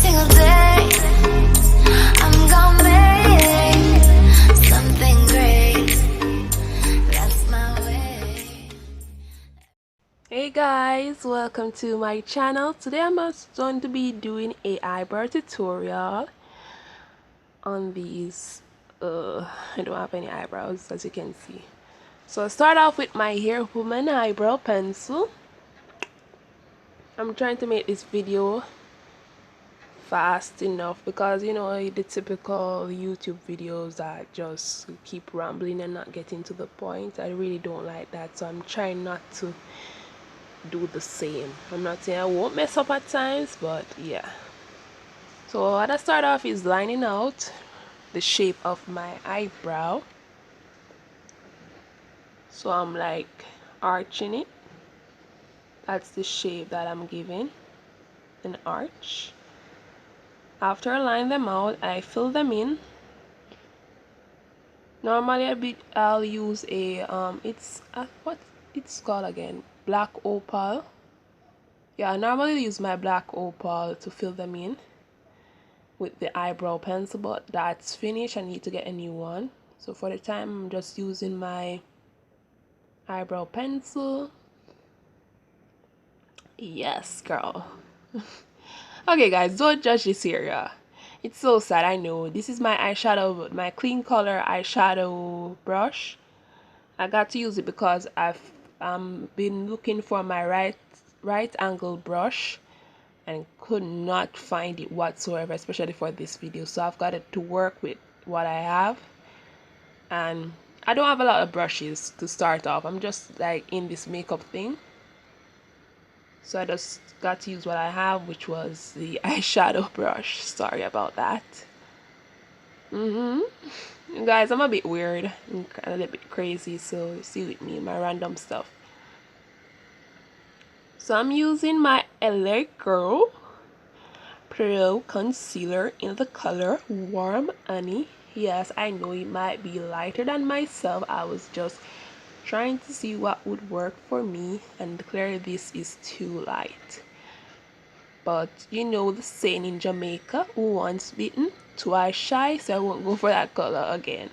single day. I'm gonna make something great. That's my way. Hey guys, welcome to my channel. Today I'm going to be doing a eyebrow tutorial on these. I don't have any eyebrows, as you can see. So I'll start off with my Hair Woman eyebrow pencil. I'm trying to make this video fast enough because you know the typical YouTube videos that just keep rambling and not getting to the point. I really don't like that, so I'm trying not to do the same. I'm not saying I won't mess up at times, but yeah. So what I start off is lining out the shape of my eyebrow. So I'm like arching it. That's the shape that I'm giving, an arch. After I line them out, I fill them in. Normally I'll use a it's what it's called again, black opal. Yeah, I normally use my black opal to fill them in with the eyebrow pencil, but that's finished. I need to get a new one. So for the time I'm just using my eyebrow pencil. Yes, girl. Okay guys, don't judge this area. It's so sad, I know. This is my eyeshadow, my Klean color eyeshadow brush. I got to use it because I've been looking for my right angle brush and could not find it whatsoever, especially for this video. So I've got to work with what I have, and I don't have a lot of brushes to start off. I'm just like in this makeup thing, so I just got to use what I have, which was the eyeshadow brush. Sorry about that. Guys, I'm a bit weird and a little bit crazy, so see with me my random stuff. So I'm using my LA Girl Pro concealer in the color Warm Honey. Yes, I know it might be lighter than myself. I was just trying to see what would work for me, and clearly this is too light. But you know the saying in Jamaica, once bitten, twice shy, so I won't go for that color again.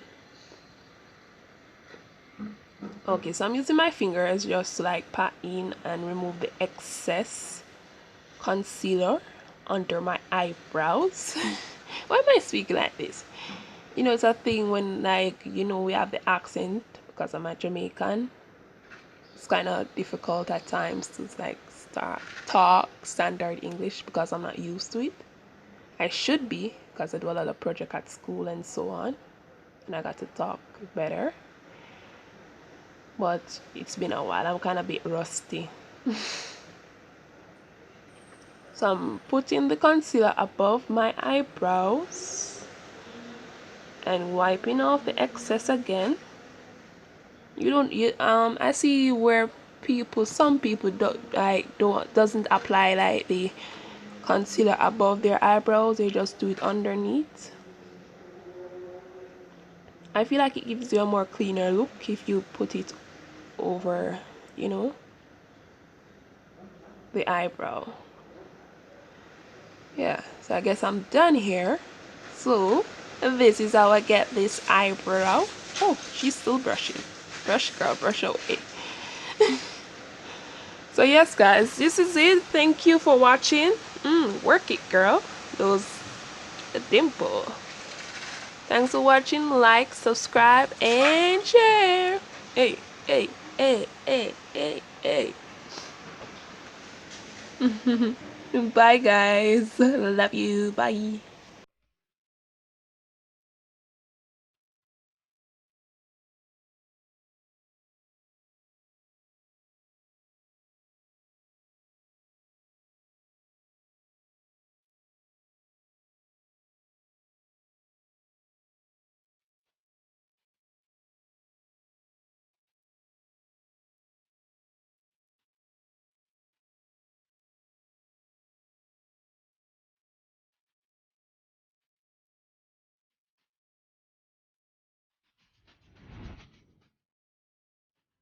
Okay, so I'm using my fingers just to like pat in and remove the excess concealer under my eyebrows. Why am I speaking like this? You know, it's a thing when, like, you know, we have the accent because I'm a Jamaican. It's kind of difficult at times to like talk standard English because I'm not used to it. I should be, because I do a lot of project at school and so on, and I got to talk better. But it's been a while. I'm kind of a bit rusty. So I'm putting the concealer above my eyebrows and wiping off the excess again. I see where some people doesn't apply like the concealer above their eyebrows. They just do it underneath. I feel like it gives you a more cleaner look if you put it over, you know, the eyebrow. Yeah, so I guess I'm done here. So this is how I get this eyebrow. Oh, she's still brushing. Brush, girl, brush away. So yes guys, this is it. Thank you for watching. Work it, girl. Those a dimple. Thanks for watching. Like, subscribe, and share. Hey, hey, hey, hey, hey, hey. Bye guys. Love you. Bye.